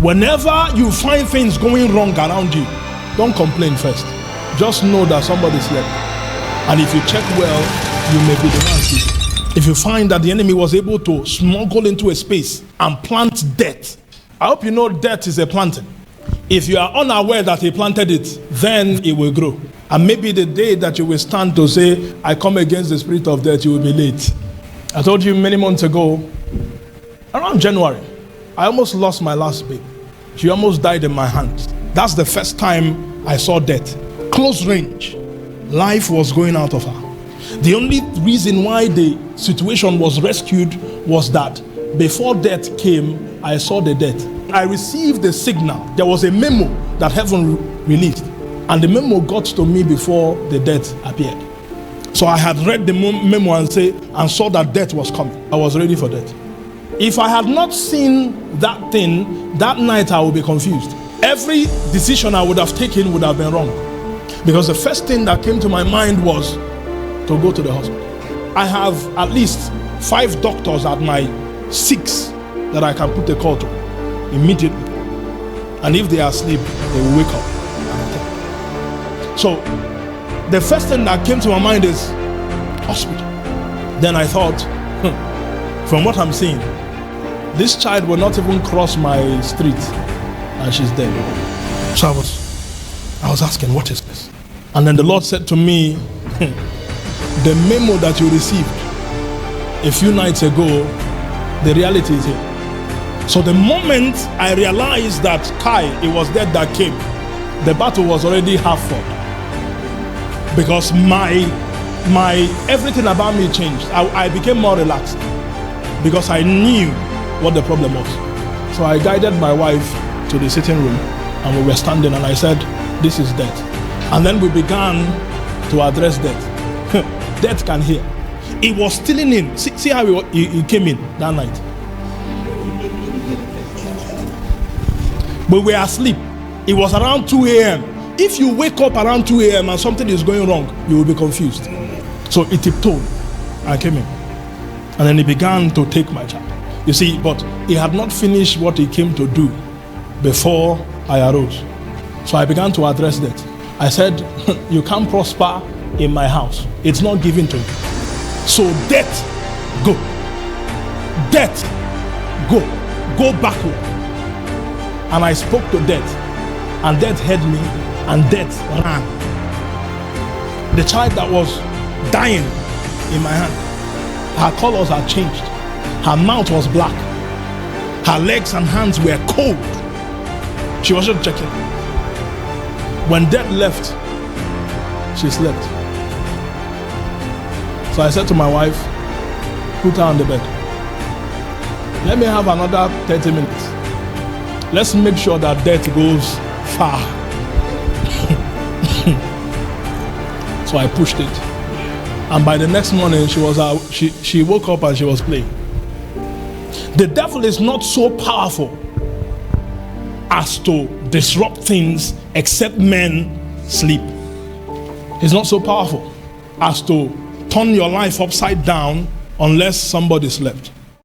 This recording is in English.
Whenever you find things going wrong around you, don't complain first. Just know that somebody slept. And if you check well, you may be the one sleeping. If you find that the enemy was able to smuggle into a space and plant death, I hope you know death is a planting. If you are unaware that he planted it, then it will grow. And maybe the day that you will stand to say, I come against the spirit of death, you will be late. I told you many months ago, around January, I almost lost my last baby. She almost died in my hands. That's the first time I saw death. Close range. Life was going out of her. The only reason why the situation was rescued was that before death came, I saw the death. I received a signal. There was a memo that heaven released. And the memo got to me before the death appeared. So I had read the memo and saw that death was coming. I was ready for death. If I had not seen that thing, that night I would be confused. Every decision I would have taken would have been wrong. Because the first thing that came to my mind was to go to the hospital. I have at least 5 doctors at my 6 that I can put a call to immediately. And if they are asleep, they will wake up. So the first thing that came to my mind is hospital. Then I thought, from what I'm seeing, this child will not even cross my street and she's dead. So I was asking, what is this? And then the Lord said to me, the memo that you received a few nights ago, the reality is here. So the moment I realized that it was death that came, the battle was already half fought. Because my everything about me changed. I became more relaxed because I knew what the problem was. So I guided my wife to the sitting room and we were standing and I said, this is death. And then we began to address death. Death can hear. It was stealing in. See how he came in that night. But we were asleep. It was around 2 a.m. If you wake up around 2 a.m. and something is going wrong, you will be confused. So he tiptoed and came in. And then he began to take my child. You see, but he had not finished what he came to do before I arose. So I began to address that. I said, you can't prosper in my house. It's not given to you. So death, go. Death, go. Go backward. And I spoke to death. And death heard me. And death ran. The child that was dying in my hand, her colors had changed. Her mouth was black. Her legs and hands were cold. She was just checking. When death left, she slept. So I said to my wife, put her on the bed. Let me have another 30 minutes. Let's make sure that death goes far. So I pushed it. And by the next morning, she was out. She woke up and she was playing. The devil is not so powerful as to disrupt things except men sleep. He's not so powerful as to turn your life upside down unless somebody slept.